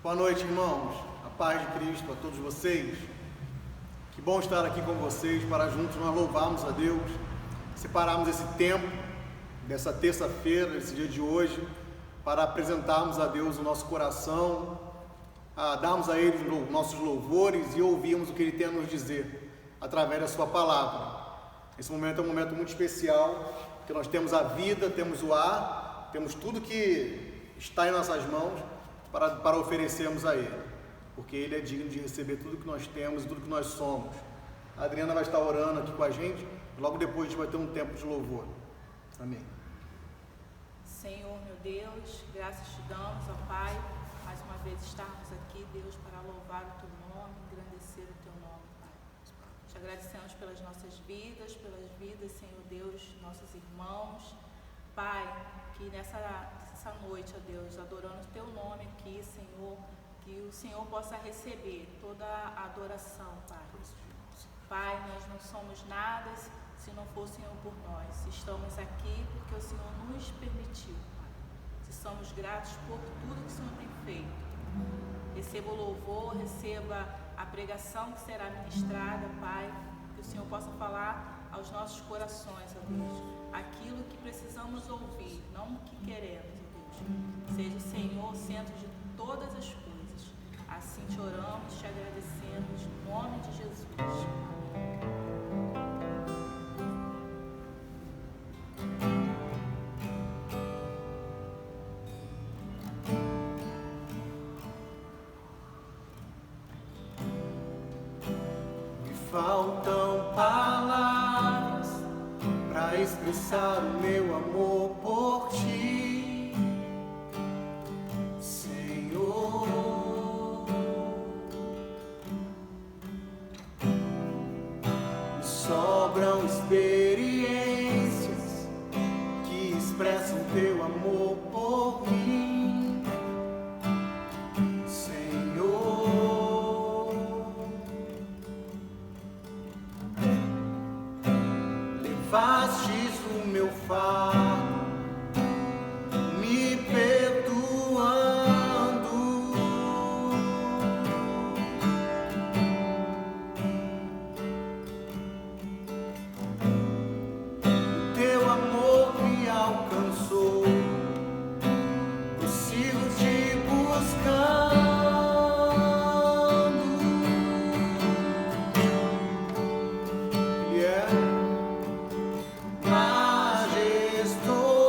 Boa noite, irmãos. A paz de Cristo a todos vocês. Que bom estar aqui com vocês para juntos nós louvarmos a Deus, separarmos esse tempo dessa terça-feira, esse dia de hoje, para apresentarmos a Deus o nosso coração, darmos a Ele os nossos louvores e ouvirmos o que Ele tem a nos dizer através da Sua palavra. Esse momento é um momento muito especial, porque nós temos a vida, temos o ar, temos tudo que está em nossas mãos para oferecermos a Ele, porque Ele é digno de receber tudo que nós temos e tudo que nós somos. A Adriana vai estar orando aqui com a gente, logo depois a gente vai ter um tempo de louvor. Amém. Senhor, meu Deus, graças te damos, ó Pai, mais uma vez estarmos aqui, Deus, para louvar o Teu nome, engrandecer o Teu nome, Pai. Te agradecemos pelas nossas vidas, Senhor Deus, nossos irmãos, Pai, que nessa noite, ó Deus, adorando o Teu nome aqui, Senhor, que o Senhor possa receber toda a adoração, Pai. Pai, nós não somos nada se não for o Senhor por nós. Estamos aqui porque o Senhor nos permitiu, Pai. Se somos gratos por tudo que o Senhor tem feito. Receba o louvor, receba a pregação que será ministrada, Pai, que o Senhor possa falar aos nossos corações, ó Deus, aquilo que precisamos ouvir, não o que queremos, ó Deus. Seja o Senhor o centro de todas as coisas. Assim te oramos, te agradecemos, no nome de Jesus. Faltam palavras para expressar o meu amor por ti, Senhor. Me sobram experiências que expressam teu amor por mim. Fastes o meu fardo, me perdoando. O teu amor me alcançou, preciso te buscando. Ele é majestoso.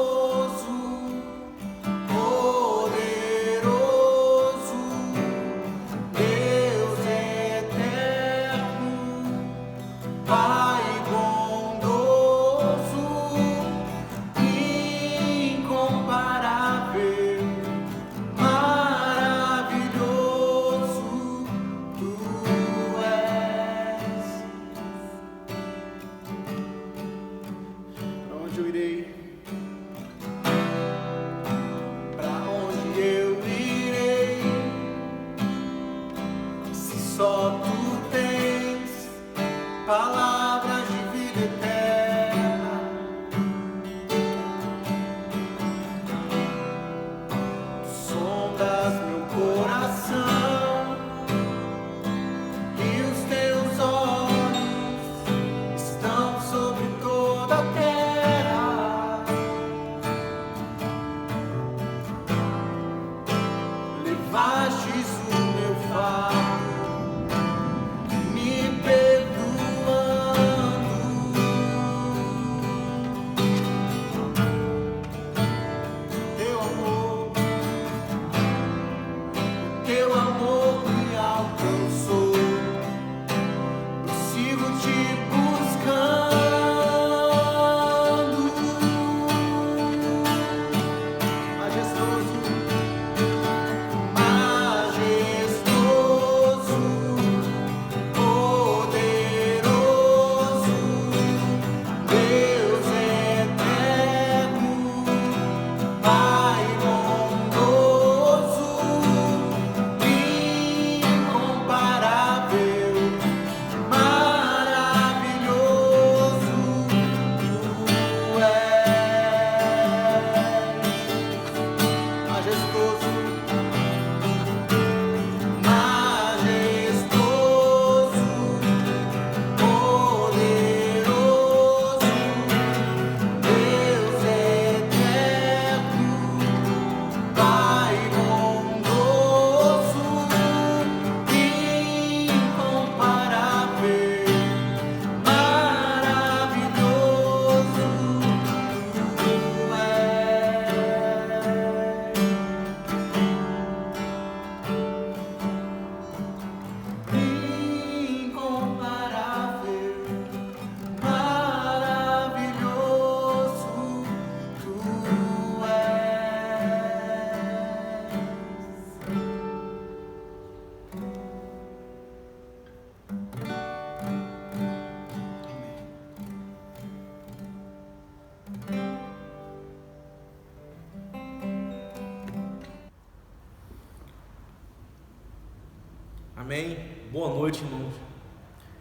Amém? Boa noite, irmãos.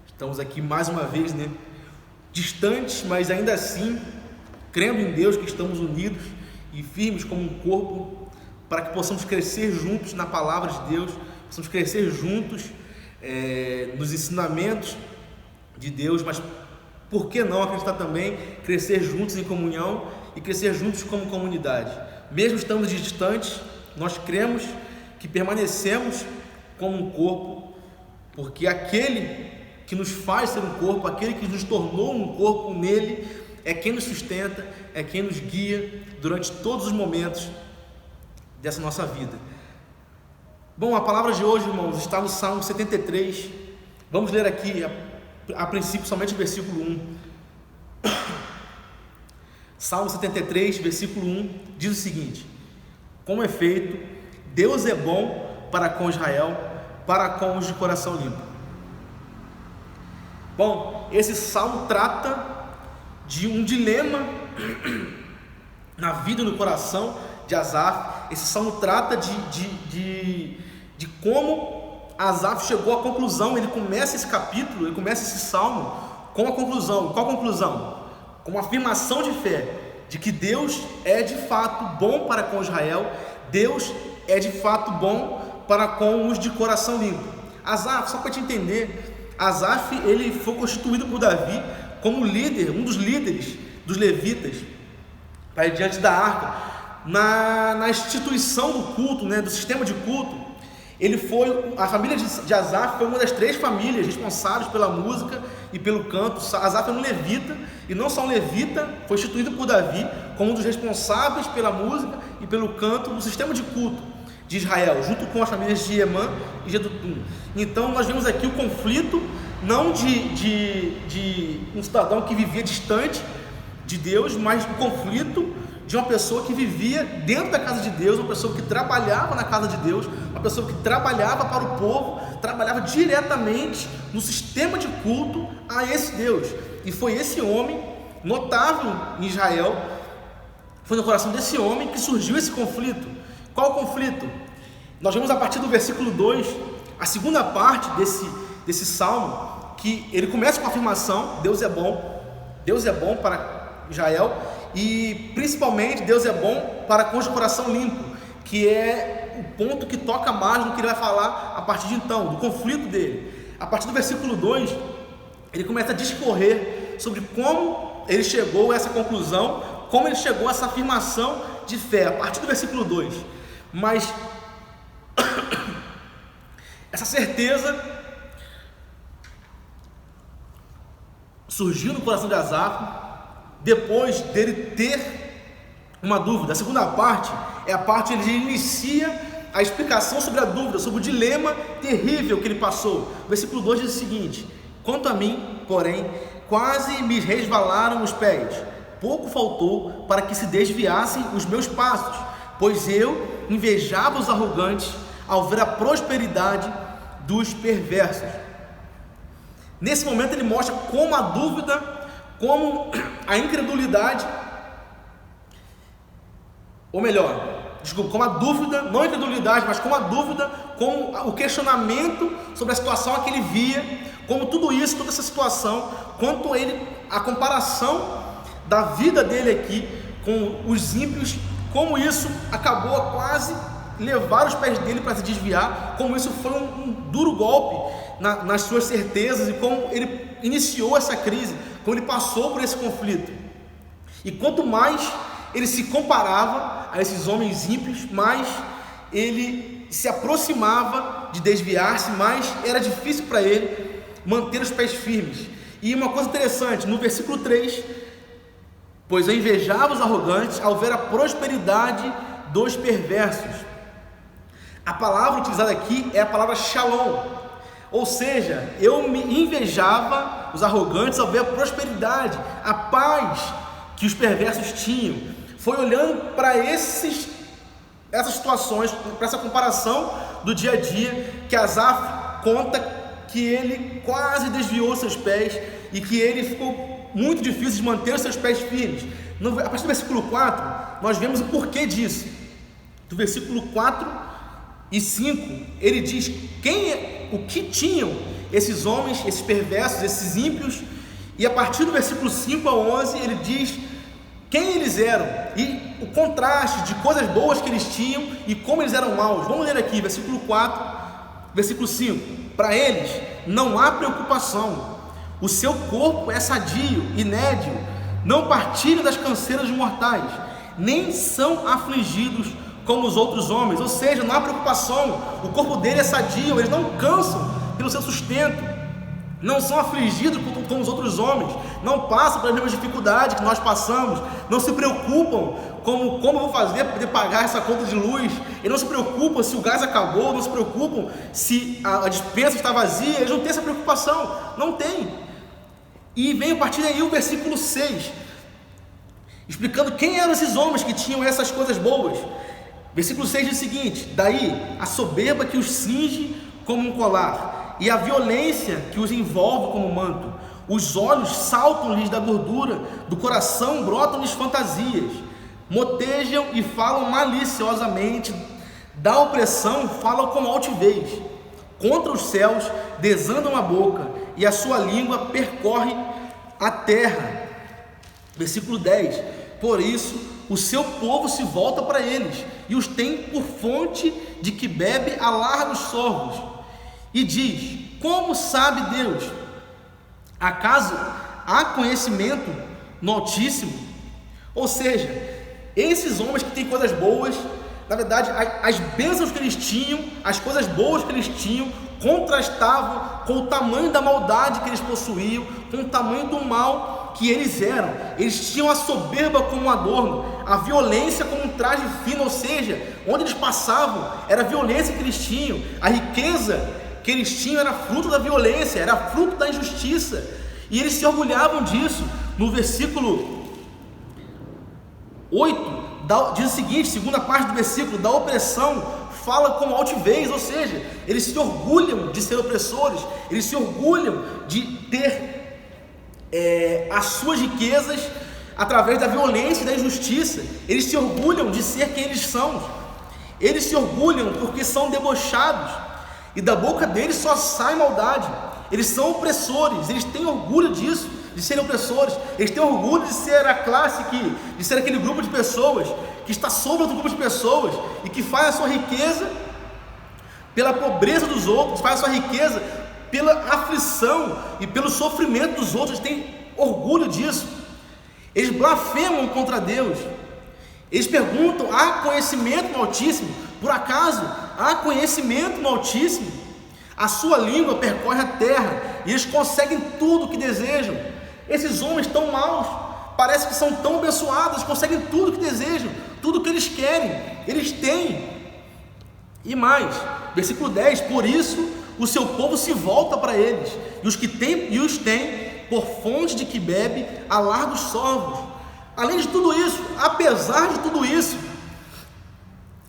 Estamos aqui mais uma vez, distantes, mas ainda assim, crendo em Deus, que estamos unidos e firmes como um corpo, para que possamos crescer juntos na palavra de Deus, possamos crescer juntos nos ensinamentos de Deus, mas por que não acreditar também, crescer juntos em comunhão e crescer juntos como comunidade? Mesmo estando distantes, nós cremos que permanecemos como um corpo, porque aquele que nos faz ser um corpo, aquele que nos tornou um corpo nele, é quem nos sustenta, é quem nos guia durante todos os momentos dessa nossa vida. Bom, a palavra de hoje, irmãos, está no Salmo 73. Vamos ler aqui, a princípio, somente o versículo 1. Salmo 73, versículo 1, diz o seguinte: com efeito, Deus é bom para com Israel, para com os de coração limpo. Bom, esse salmo trata de um dilema na vida e no coração de Asaf. Esse salmo trata de como Asaf chegou à conclusão. Ele começa esse capítulo, ele começa esse salmo com a conclusão. Qual a conclusão? Com uma afirmação de fé, de que Deus é de fato bom para com Israel, Deus é de fato bom para com os de coração limpo. Asaf, só para te entender, Asaf, ele foi constituído por Davi como líder, um dos líderes dos levitas, para ir diante da arca, na instituição do culto, do sistema de culto. A família de Asaf foi uma das 3 famílias responsáveis pela música e pelo canto. Asaf era um levita, e não só um levita, foi instituído por Davi como um dos responsáveis pela música e pelo canto no sistema de culto de Israel, junto com as famílias de Emã e Jedutum. Então nós vemos aqui o conflito, não de um cidadão que vivia distante de Deus, mas o conflito de uma pessoa que vivia dentro da casa de Deus, uma pessoa que trabalhava na casa de Deus, uma pessoa que trabalhava para o povo, trabalhava diretamente no sistema de culto a esse Deus. E foi esse homem notável em Israel, foi no coração desse homem que surgiu esse conflito. Qual o conflito? Nós vemos a partir do versículo 2, a segunda parte desse salmo, que ele começa com a afirmação: Deus é bom para Israel, e principalmente Deus é bom para com o coração limpo, que é o ponto que toca mais no que ele vai falar a partir de então, do conflito dele. A partir do versículo 2, ele começa a discorrer sobre como ele chegou a essa conclusão, como ele chegou a essa afirmação de fé, a partir do versículo 2. Mas essa certeza surgiu no coração de Asaf depois dele ter uma dúvida. A segunda parte é a parte onde ele inicia a explicação sobre a dúvida, sobre o dilema terrível que ele passou. O versículo 2 diz o seguinte: quanto a mim, porém, quase me resvalaram os pés, pouco faltou para que se desviassem os meus passos, pois eu invejava os arrogantes ao ver a prosperidade dos perversos. Nesse momento ele mostra como a dúvida, como a incredulidade, como a dúvida, não a incredulidade, mas como a dúvida, como o questionamento sobre a situação a que ele via, como tudo isso, toda essa situação, quanto a comparação da vida dele aqui com os ímpios, como isso acabou a quase levar os pés dele para se desviar, como isso foi um duro golpe nas suas certezas, e como ele iniciou essa crise, como ele passou por esse conflito. E quanto mais ele se comparava a esses homens ímpios, mais ele se aproximava de desviar-se, mais era difícil para ele manter os pés firmes. E uma coisa interessante, no versículo 3, pois eu invejava os arrogantes ao ver a prosperidade dos perversos. A palavra utilizada aqui é a palavra shalom, ou seja, eu me invejava os arrogantes ao ver a prosperidade, a paz que os perversos tinham. Foi olhando para essas situações, para essa comparação do dia a dia, que Asaf conta que ele quase desviou seus pés e que ele ficou muito difícil de manter os seus pés firmes. A partir do versículo 4, nós vemos o porquê disso. Do versículo 4 e 5, ele diz o que tinham esses homens, esses perversos, esses ímpios, e a partir do versículo 5 a 11, ele diz quem eles eram, e o contraste de coisas boas que eles tinham, e como eles eram maus. Vamos ler aqui, versículo 4, versículo 5, para eles não há preocupação, o seu corpo é sadio e nédio, não partilham das canseiras mortais, nem são afligidos como os outros homens, ou seja, não há preocupação, o corpo dele é sadio, eles não cansam pelo seu sustento, não são afligidos como os outros homens, não passam pelas mesmas dificuldades que nós passamos, não se preocupam como eu vou fazer para poder pagar essa conta de luz, eles não se preocupam se o gás acabou, não se preocupam se a despensa está vazia, eles não têm essa preocupação, não tem. E vem a partir daí o versículo 6, explicando quem eram esses homens que tinham essas coisas boas. Versículo 6 diz o seguinte: daí a soberba que os cinge como um colar, e a violência que os envolve como um manto, os olhos saltam-lhes da gordura, do coração brotam-lhes fantasias, motejam e falam maliciosamente, da opressão falam com altivez, contra os céus desandam a boca, e a sua língua percorre a terra. Versículo 10: por isso o seu povo se volta para eles, e os tem por fonte de que bebe a largos sorvos, e diz: como sabe Deus? Acaso há conhecimento no Altíssimo? Ou seja, esses homens que têm coisas boas, na verdade, as bênçãos que eles tinham, as coisas boas que eles tinham, contrastavam com o tamanho da maldade que eles possuíam, com o tamanho do mal que eles eram. Eles tinham a soberba como um adorno, a violência como um traje fino, ou seja, onde eles passavam, era a violência que eles tinham, a riqueza que eles tinham era fruto da violência, era fruto da injustiça, e eles se orgulhavam disso. No versículo 8, diz o seguinte, segunda parte do versículo: da opressão fala com altivez, ou seja, eles se orgulham de ser opressores, eles se orgulham de ter as suas riquezas através da violência e da injustiça, eles se orgulham de ser quem eles são, eles se orgulham porque são debochados, e da boca deles só sai maldade. Eles são opressores, eles têm orgulho disso, de serem opressores, eles têm orgulho de ser a classe de ser aquele grupo de pessoas que está sobre outro grupo de pessoas e que faz a sua riqueza pela pobreza dos outros, faz a sua riqueza pela aflição e pelo sofrimento dos outros. Eles têm orgulho disso, eles blasfemam contra Deus, eles perguntam: há conhecimento no Altíssimo? Por acaso há conhecimento no Altíssimo? A sua língua percorre a terra, e eles conseguem tudo o que desejam. Esses homens tão maus, parece que são tão abençoados, eles conseguem tudo o que desejam, tudo o que eles querem, eles têm. E mais, versículo 10: por isso o seu povo se volta para eles, e os tem por fonte de que bebe a largos sorvos. Além de tudo isso, apesar de tudo isso,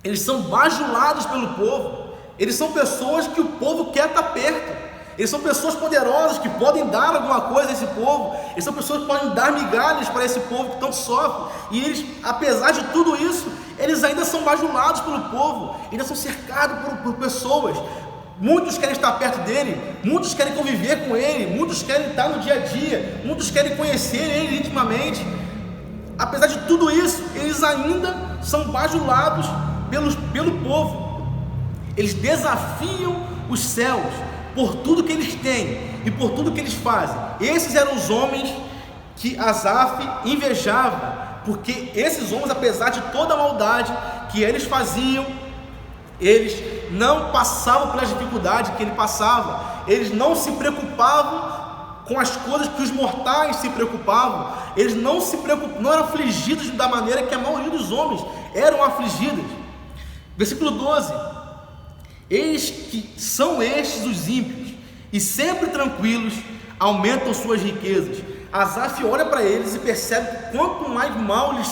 eles são bajulados pelo povo. Eles são pessoas que o povo quer estar perto. Eles são pessoas poderosas que podem dar alguma coisa a esse povo. Eles são pessoas que podem dar migalhas para esse povo que tanto sofre. E eles, apesar de tudo isso, eles ainda são bajulados pelo povo, ainda são cercados por pessoas. Muitos querem estar perto dele, muitos querem conviver com ele, muitos querem estar no dia a dia, muitos querem conhecer ele intimamente. Apesar de tudo isso, eles ainda são bajulados pelo povo. Eles desafiam os céus por tudo que eles têm e por tudo que eles fazem. Esses eram os homens que Asaf invejava, porque esses homens, apesar de toda a maldade que eles faziam, eles não passavam pelas dificuldades que ele passava, eles não se preocupavam com as coisas que os mortais se preocupavam, eles não eram afligidos da maneira que a maioria dos homens eram afligidos. Versículo 12: eis que são estes os ímpios, e sempre tranquilos aumentam suas riquezas. Asaf olha para eles e percebe que quanto mais mal eles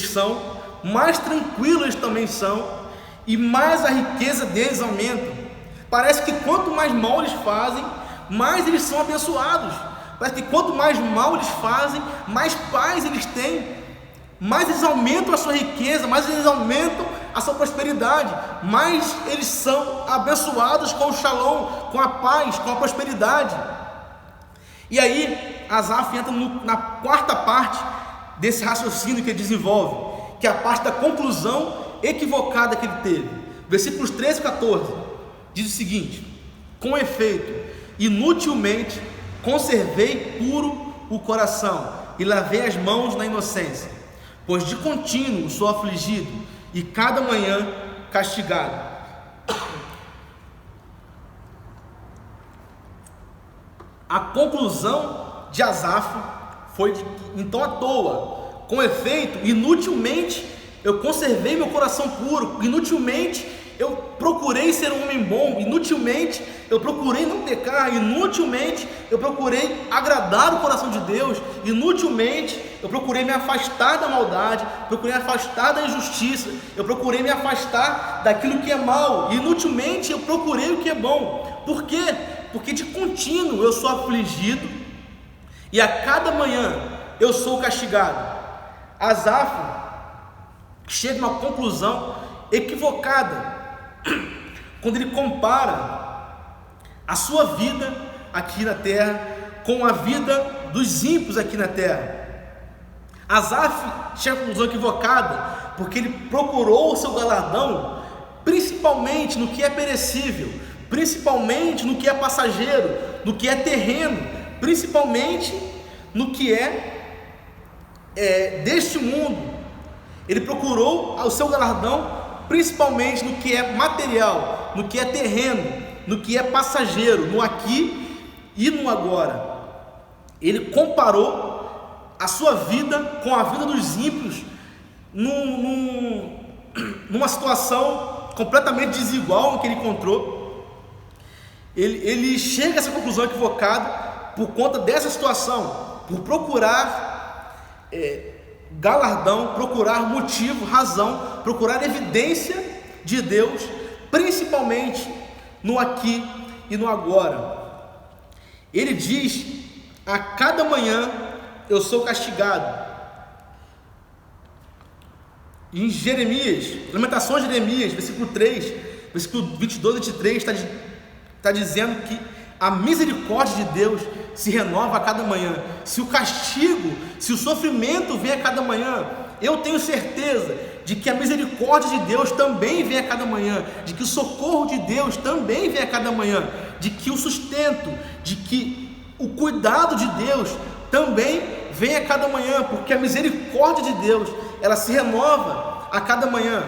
são, mais tranquilos eles também são, e mais a riqueza deles aumenta. Parece que quanto mais mal eles fazem, mais eles são abençoados. Parece que quanto mais mal eles fazem, mais paz eles têm, mais eles aumentam a sua riqueza, mais eles aumentam a sua prosperidade, mais eles são abençoados com o shalom, com a paz, com a prosperidade. E aí Asaf entra na quarta parte desse raciocínio que ele desenvolve, que é a parte da conclusão equivocada que ele teve. Versículos 13 e 14 diz o seguinte: com efeito, inutilmente conservei puro o coração e lavei as mãos na inocência, pois de contínuo sou afligido e cada manhã castigado. A conclusão de Asaf foi de que, então, à toa, com efeito, inutilmente eu conservei meu coração puro, inutilmente eu procurei ser um homem bom, inutilmente eu procurei não pecar, inutilmente eu procurei agradar o coração de Deus, inutilmente eu procurei me afastar da maldade, procurei me afastar da injustiça, eu procurei me afastar daquilo que é mal, inutilmente eu procurei o que é bom. Por quê? Porque de contínuo eu sou afligido e a cada manhã eu sou castigado. Asaf chega a uma conclusão equivocada quando ele compara a sua vida aqui na terra com a vida dos ímpios aqui na terra. Asaf chega a uma conclusão equivocada porque ele procurou o seu galardão principalmente no que é perecível, principalmente no que é passageiro, no que é terreno, principalmente no que é deste mundo. Ele procurou o seu galardão principalmente no que é material, no que é terreno, no que é passageiro, no aqui e no agora. Ele comparou a sua vida com a vida dos ímpios numa situação completamente desigual em que ele encontrou. Ele chega a essa conclusão equivocada por conta dessa situação, por procurar galardão, procurar motivo, razão, procurar evidência de Deus, principalmente no aqui e no agora. Ele diz: a cada manhã eu sou castigado. Em Jeremias, Lamentações de Jeremias, versículo 3, versículo 22 e 23, está dizendo que a misericórdia de Deus se renova a cada manhã. Se o castigo, se o sofrimento vem a cada manhã, eu tenho certeza de que a misericórdia de Deus também vem a cada manhã, de que o socorro de Deus também vem a cada manhã, de que o sustento, de que o cuidado de Deus também vem a cada manhã, porque a misericórdia de Deus, ela se renova a cada manhã.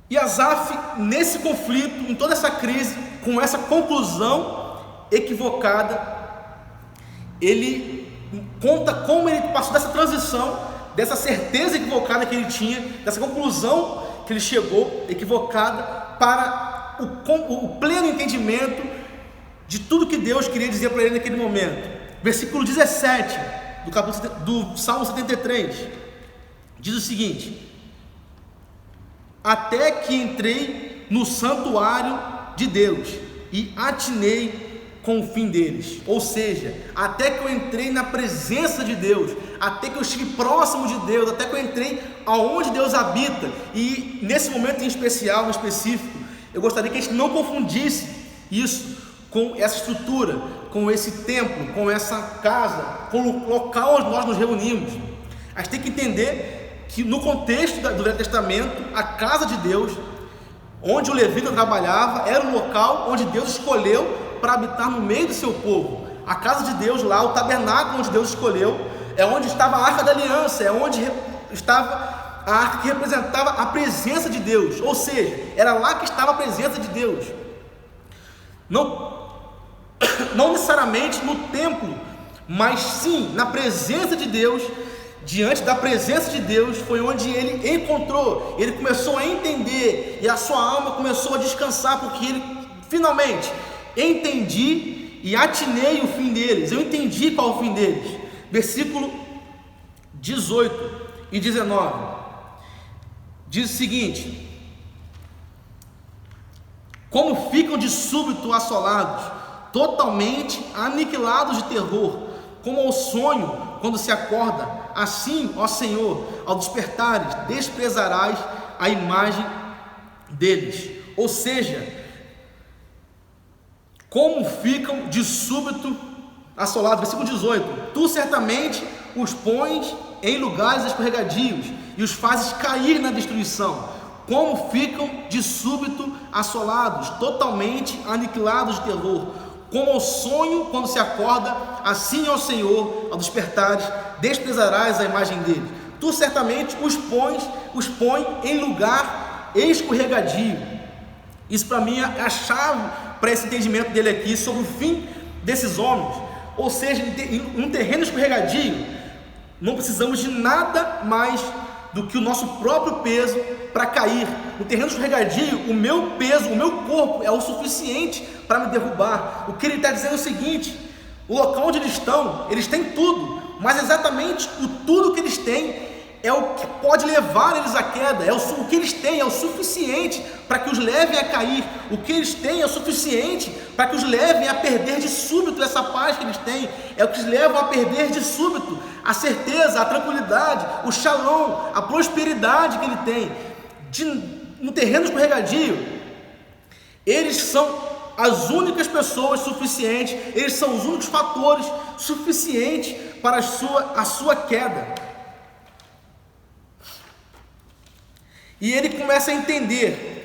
E Asaf, nesse conflito, em toda essa crise, com essa conclusão equivocada, ele conta como ele passou dessa transição, dessa certeza equivocada que ele tinha, dessa conclusão que ele chegou equivocada, para o pleno entendimento de tudo que Deus queria dizer para ele naquele momento. Versículo 17 do Salmo 73 diz o seguinte: até que entrei no santuário de Deus e atinei com o fim deles. Ou seja, até que eu entrei na presença de Deus, até que eu estive próximo de Deus, até que eu entrei aonde Deus habita. E nesse momento em especial, em específico, eu gostaria que a gente não confundisse isso com essa estrutura, com esse templo, com essa casa, com o local onde nós nos reunimos. A gente tem que entender que no contexto do Velho Testamento, a casa de Deus, onde o levita trabalhava, era o local onde Deus escolheu para habitar no meio do seu povo. A casa de Deus lá, o tabernáculo onde Deus escolheu, é onde estava a Arca da Aliança, é onde estava a arca que representava a presença de Deus. Ou seja, era lá que estava a presença de Deus. Não necessariamente no templo, mas sim na presença de Deus. Diante da presença de Deus foi onde ele encontrou, ele começou a entender, e a sua alma começou a descansar, porque ele finalmente entendi e atinei o fim deles. Eu entendi qual é o fim deles. Versículo 18 e 19 diz o seguinte: como ficam de súbito assolados, totalmente aniquilados de terror, como ao sonho quando se acorda, Assim, ó Senhor, ao despertares, desprezarás a imagem deles. Ou seja, como ficam de súbito assolados. Versículo 18: Tu certamente os pões em lugares escorregadios e os fazes cair na destruição. Como ficam de súbito assolados, totalmente aniquilados de terror. Como ao sonho quando se acorda, assim ao Senhor, ao despertares, desprezarás a imagem dele. Tu certamente os põe em lugar escorregadio. Isso para mim é a chave para esse entendimento dele aqui sobre o fim desses homens. Ou seja, em um terreno escorregadio, não precisamos de nada mais do que o nosso próprio peso para cair. No terreno escorregadio, o meu peso, o meu corpo é o suficiente para me derrubar. O que ele está dizendo é o seguinte: o local onde eles estão, eles têm tudo, mas exatamente o tudo que eles têm é o que pode levar eles à queda. O que eles têm é o suficiente para que os levem a cair. O que eles têm é o suficiente para que os levem a perder de súbito essa paz que eles têm. É o que os levam a perder de súbito a certeza, a tranquilidade, o shalom, a prosperidade que ele tem. No terreno escorregadio, eles são as únicas pessoas suficientes, eles são os únicos fatores suficientes para a sua queda. E ele começa a entender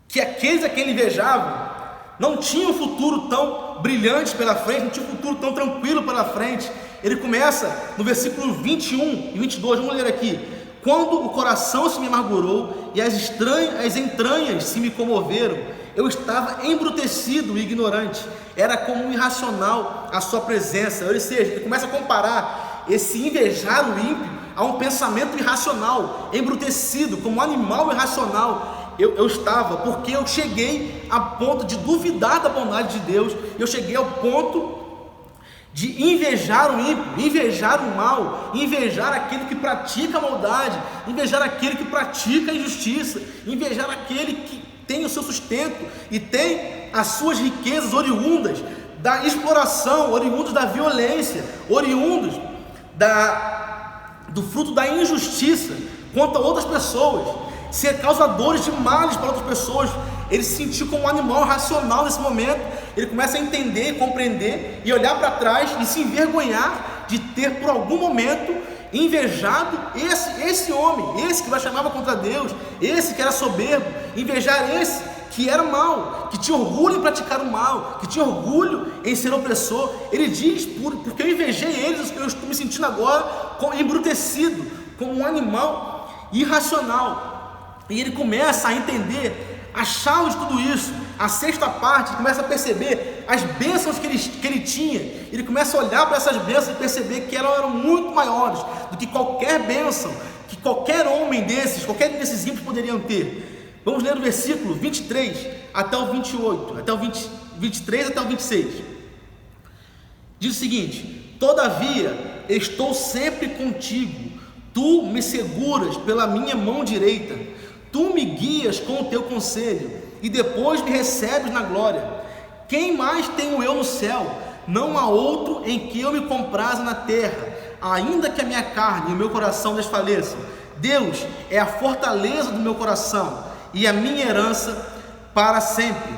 que aqueles a quem ele invejava não tinham um futuro tão brilhante pela frente, não tinha um futuro tão tranquilo pela frente. Ele começa no versículo 21 e 22, vamos ler aqui: Quando o coração se me amargurou e as entranhas se me comoveram, eu estava embrutecido e ignorante, era como um irracional a sua presença. Ou seja, ele começa a comparar esse invejar o ímpio a um pensamento irracional, embrutecido, como um animal irracional. Eu estava, porque eu cheguei a ponto de duvidar da bondade de Deus, eu cheguei ao ponto de invejar o ímpio, invejar o mal, invejar aquele que pratica a maldade, invejar aquele que pratica a injustiça, invejar aquele que tem o seu sustento e tem as suas riquezas oriundas da exploração, oriundos da violência, oriundos do fruto da injustiça contra outras pessoas, ser causadores de males para outras pessoas. Ele se sentiu como um animal racional nesse momento. Ele começa a entender, compreender e olhar para trás e se envergonhar de ter por algum momento invejado esse homem, esse que chamava contra Deus, esse que era soberbo, invejar esse que era mau, que tinha orgulho em praticar o mal, que tinha orgulho em ser opressor. Ele diz: porque eu invejei eles, eu estou me sentindo agora embrutecido, como um animal irracional. E ele começa a entender a chave de tudo isso. A sexta parte, ele começa a perceber as bênçãos que ele tinha. Ele começa a olhar para essas bênçãos e perceber que elas eram muito maiores do que qualquer bênção que qualquer homem desses, qualquer desses ímpios poderiam ter. Vamos ler o versículo 23 até o 28, até o 23 até o 26. Diz o seguinte: Todavia estou sempre contigo, tu me seguras pela minha mão direita, tu me guias com o teu conselho e depois me recebes na glória. Quem mais tenho eu no céu? Não há outro em que eu me compraza na terra, ainda que a minha carne e o meu coração desfaleçam. Deus é a fortaleza do meu coração e a minha herança para sempre.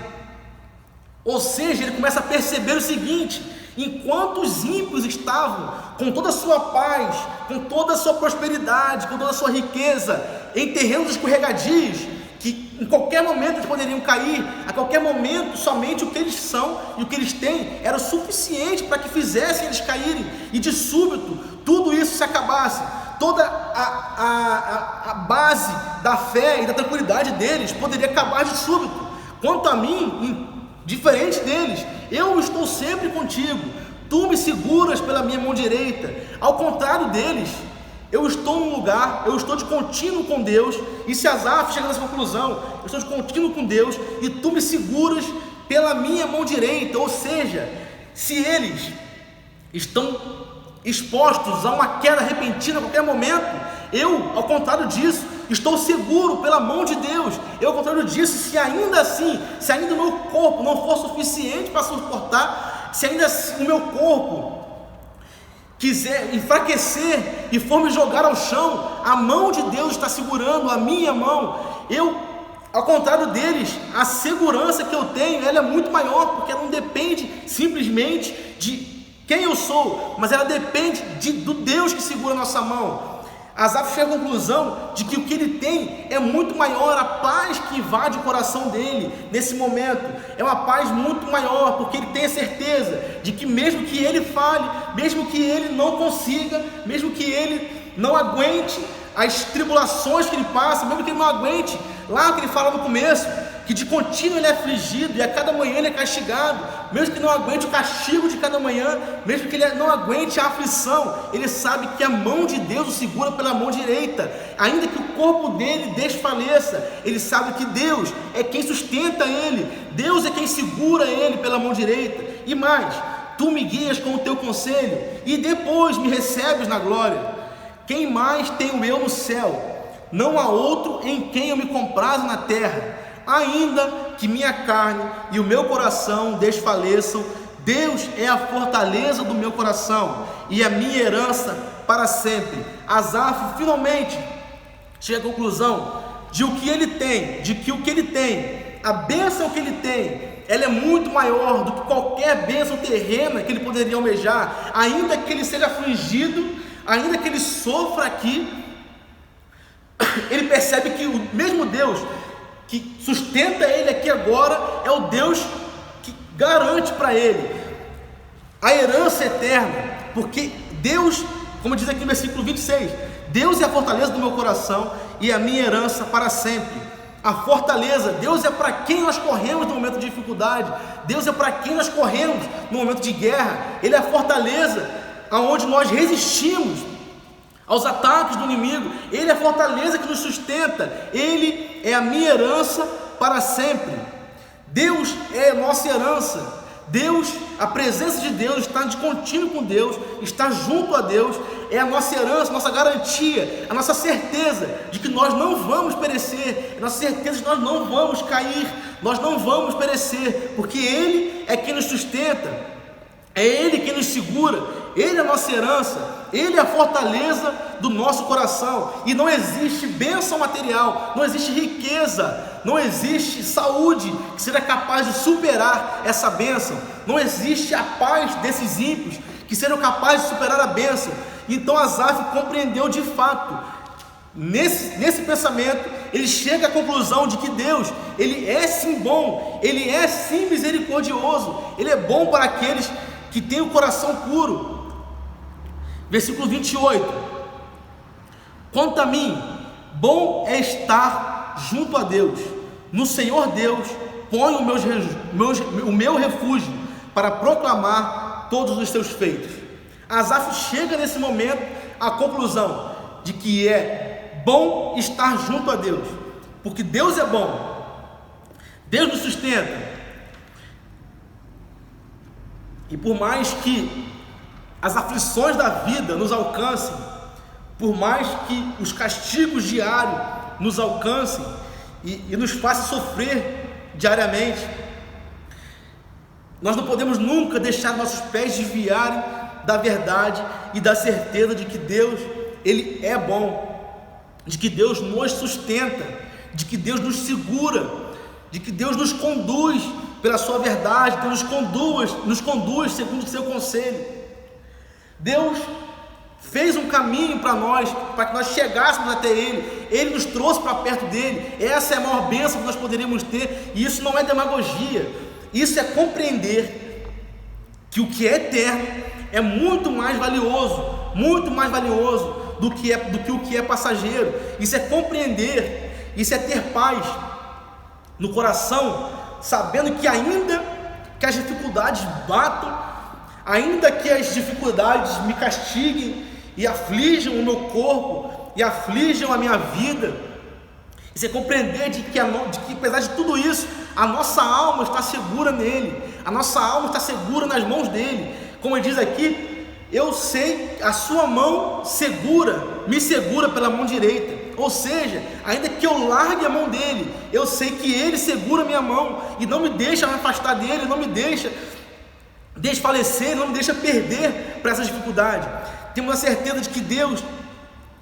Ou seja, ele começa a perceber o seguinte: enquanto os ímpios estavam com toda a sua paz, com toda a sua prosperidade, com toda a sua riqueza, em terrenos escorregadios, que em qualquer momento eles poderiam cair, a qualquer momento somente o que eles são e o que eles têm era o suficiente para que fizessem eles caírem, e de súbito tudo isso se acabasse. Toda a base da fé e da tranquilidade deles poderia acabar de súbito. Quanto a mim, diferente deles, eu estou sempre contigo, tu me seguras pela minha mão direita. Ao contrário deles, eu estou num lugar, eu estou de contínuo com Deus. E se Asaf chega nessa conclusão, eu estou de contínuo com Deus e tu me seguras pela minha mão direita. Ou seja, se eles estão expostos a uma queda repentina a qualquer momento, eu, ao contrário disso, estou seguro pela mão de Deus. Eu, ao contrário disso, se ainda assim, se ainda o meu corpo não for suficiente para suportar, se ainda assim o meu corpo quiser enfraquecer e for me jogar ao chão, a mão de Deus está segurando a minha mão. Ao contrário deles, a segurança que eu tenho, ela é muito maior, porque ela não depende simplesmente de quem eu sou, mas ela depende do Deus que segura a nossa mão. Asaf chega à conclusão de que o que ele tem é muito maior, a paz que invade o coração dele nesse momento é uma paz muito maior, porque ele tem a certeza de que mesmo que ele fale, mesmo que ele não consiga, mesmo que ele não aguente as tribulações que ele passa, mesmo que ele não aguente, lá que ele fala no começo, que de contínuo ele é afligido e a cada manhã ele é castigado, mesmo que não aguente o castigo de cada manhã, mesmo que ele não aguente a aflição, ele sabe que a mão de Deus o segura pela mão direita, ainda que o corpo dele desfaleça, ele sabe que Deus é quem sustenta ele, Deus é quem segura ele pela mão direita. E mais, tu me guias com o teu conselho e depois me recebes na glória. Quem mais tenho eu no céu? Não há outro em quem eu me comprazo na terra. Ainda que minha carne e o meu coração desfaleçam, Deus é a fortaleza do meu coração e a minha herança para sempre. Asaf finalmente chega à conclusão de o que ele tem, de que o que ele tem, a bênção que ele tem, ela é muito maior do que qualquer bênção terrena que ele poderia almejar. Ainda que ele seja afligido, ainda que ele sofra aqui, ele percebe que o mesmo Deus que sustenta ele aqui agora é o Deus que garante para ele a herança eterna, porque Deus, como diz aqui no versículo 26, Deus é a fortaleza do meu coração e a minha herança para sempre. A fortaleza, Deus é para quem nós corremos no momento de dificuldade, Deus é para quem nós corremos no momento de guerra, Ele é a fortaleza aonde nós resistimos aos ataques do inimigo, Ele é a fortaleza que nos sustenta, Ele é a minha herança para sempre. Deus é a nossa herança, Deus, a presença de Deus, está de contínuo com Deus, está junto a Deus, é a nossa herança, nossa garantia, a nossa certeza de que nós não vamos perecer, a nossa certeza de que nós não vamos cair, nós não vamos perecer, porque Ele é quem nos sustenta, é Ele quem nos segura, Ele é a nossa herança, Ele é a fortaleza do nosso coração, e não existe bênção material, não existe riqueza, não existe saúde que seja capaz de superar essa bênção, não existe a paz desses ímpios que sejam capazes de superar a bênção. Então Asaf compreendeu de fato, nesse pensamento, ele chega à conclusão de que Deus, Ele é sim bom, Ele é sim misericordioso, Ele é bom para aqueles que têm o coração puro. Versículo 28, quanto a mim, bom é estar junto a Deus, no Senhor Deus ponho o meu refúgio para proclamar todos os seus feitos. Asaf chega nesse momento à conclusão de que é bom estar junto a Deus, porque Deus é bom, Deus nos sustenta, e por mais que as aflições da vida nos alcancem, por mais que os castigos diários nos alcancem e nos façam sofrer diariamente, nós não podemos nunca deixar nossos pés desviarem da verdade e da certeza de que Deus, Ele é bom, de que Deus nos sustenta, de que Deus nos segura, de que Deus nos conduz pela sua verdade, que nos conduz segundo o seu conselho. Deus fez um caminho para nós, para que nós chegássemos até Ele, Ele nos trouxe para perto dEle. Essa é a maior bênção que nós poderíamos ter, e isso não é demagogia, isso é compreender que o que é eterno é muito mais valioso do que o que é passageiro. Isso é compreender, isso é ter paz no coração, sabendo que ainda que as dificuldades batam, ainda que as dificuldades me castiguem e aflijam o meu corpo e aflijam a minha vida, isso é compreender de que apesar de tudo isso, a nossa alma está segura nele, a nossa alma está segura nas mãos dele. Como ele diz aqui, eu sei, a sua mão me segura pela mão direita, ou seja, ainda que eu largue a mão dele, eu sei que ele segura a minha mão e não me deixa me afastar dele, não me deixa desfalecer, não me deixa perder para essa dificuldade. temos a certeza de que Deus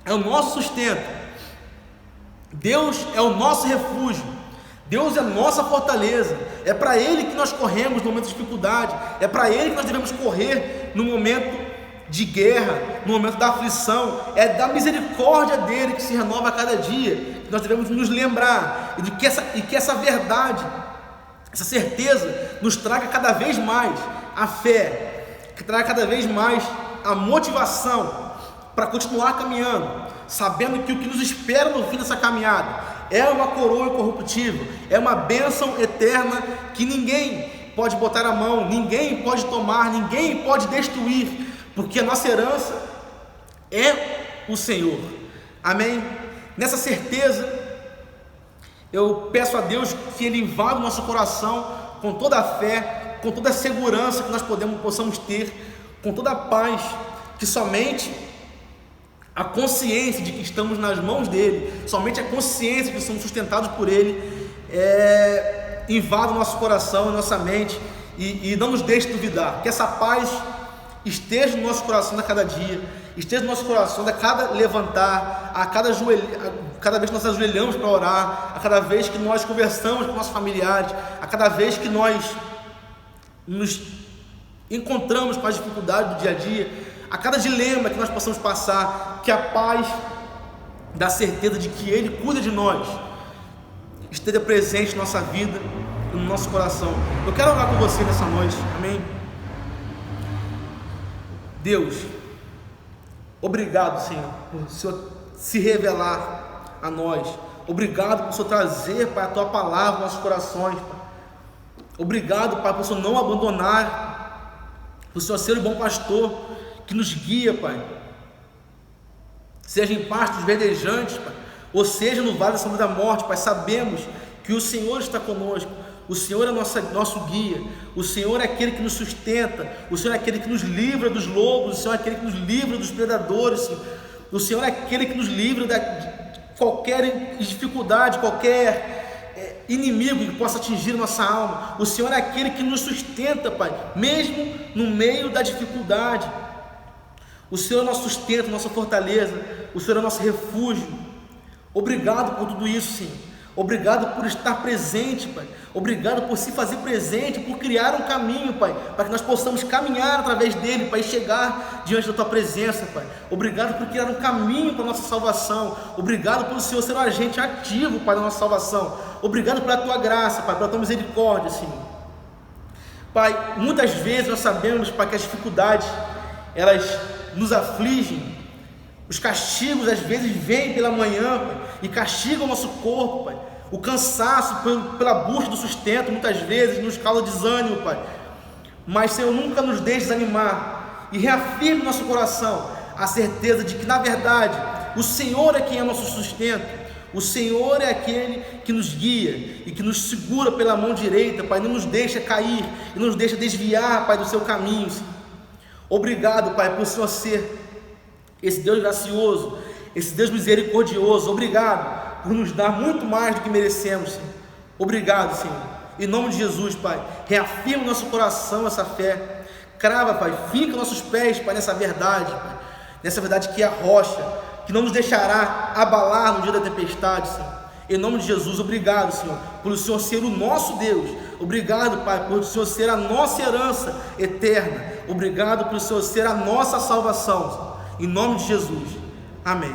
é o nosso sustento, Deus é o nosso refúgio, Deus é a nossa fortaleza. É para Ele que nós corremos no momento de dificuldade, é para Ele que nós devemos correr no momento de guerra, no momento da aflição. É da misericórdia dEle que se renova a cada dia, que nós devemos nos lembrar, e que essa verdade, essa certeza nos traga cada vez mais a fé, que traga cada vez mais a motivação para continuar caminhando, sabendo que o que nos espera no fim dessa caminhada é uma coroa incorruptível, é uma bênção eterna que ninguém pode botar a mão, ninguém pode tomar, ninguém pode destruir, porque a nossa herança é o Senhor. Amém? Nessa certeza, eu peço a Deus que Ele invada o nosso coração com toda a fé, com toda a segurança que nós possamos ter, com toda a paz, que somente a consciência de que estamos nas mãos dEle, somente a consciência de que somos sustentados por Ele, invada o nosso coração e nossa mente, e não nos deixe duvidar. Que essa paz esteja no nosso coração a cada dia, esteja no nosso coração a cada levantar, a cada vez que nós ajoelhamos para orar, a cada vez que nós conversamos com nossos familiares, a cada vez que nós nos encontramos com as dificuldades do dia a dia, a cada dilema que nós possamos passar, que a paz da certeza de que Ele cuida de nós esteja presente na nossa vida e no nosso coração. Eu quero orar com você nessa noite, amém? Deus, obrigado, Senhor, por o Senhor se revelar a nós. Obrigado por o Senhor trazer, Pai, a Tua palavra aos nossos corações, Pai. Obrigado, Pai, por o Senhor não abandonar, por o Senhor ser o bom pastor que nos guia, Pai, seja em pastos verdejantes, Pai, ou seja no vale da sombra da morte, Pai. Sabemos que o Senhor está conosco, o Senhor é nosso guia, o Senhor é aquele que nos sustenta, o Senhor é aquele que nos livra dos lobos, o Senhor é aquele que nos livra dos predadores, Senhor. O Senhor é aquele que nos livra de qualquer dificuldade, qualquer inimigo que possa atingir nossa alma. O Senhor é aquele que nos sustenta, Pai, mesmo no meio da dificuldade. O Senhor é nosso sustento, nossa fortaleza, o Senhor é nosso refúgio. Obrigado por tudo isso, Senhor. Obrigado por estar presente, Pai. Obrigado por se fazer presente, por criar um caminho, Pai, para que nós possamos caminhar através dele, Pai, e chegar diante da Tua presença, Pai. Obrigado por criar um caminho para a nossa salvação. Obrigado pelo Senhor ser um agente ativo, Pai, da nossa salvação. Obrigado pela Tua graça, Pai, pela Tua misericórdia, Senhor. Pai, muitas vezes nós sabemos, Pai, que as dificuldades, elas nos afligem. Os castigos às vezes vêm pela manhã, Pai, e castigam o nosso corpo, Pai. O cansaço pela busca do sustento muitas vezes nos causa desânimo, Pai. Mas, Senhor, nunca nos deixe desanimar, e reafirme no nosso coração a certeza de que, na verdade, o Senhor é quem é nosso sustento. O Senhor é aquele que nos guia e que nos segura pela mão direita, Pai. Não nos deixa cair e não nos deixa desviar, Pai, do seu caminho, Senhor. Obrigado, Pai, por o Senhor ser esse Deus gracioso, esse Deus misericordioso. Obrigado por nos dar muito mais do que merecemos, Senhor. Obrigado, Senhor. Em nome de Jesus, Pai, reafirma no nosso coração essa fé. Crava, Pai, finca nossos pés, Pai, nessa verdade, Pai. Nessa verdade que é a rocha, que não nos deixará abalar no dia da tempestade, Senhor. Em nome de Jesus, obrigado, Senhor, por o Senhor ser o nosso Deus. Obrigado, Pai, por o Senhor ser a nossa herança eterna. Obrigado por o Senhor ser a nossa salvação, Senhor. Em nome de Jesus, amém.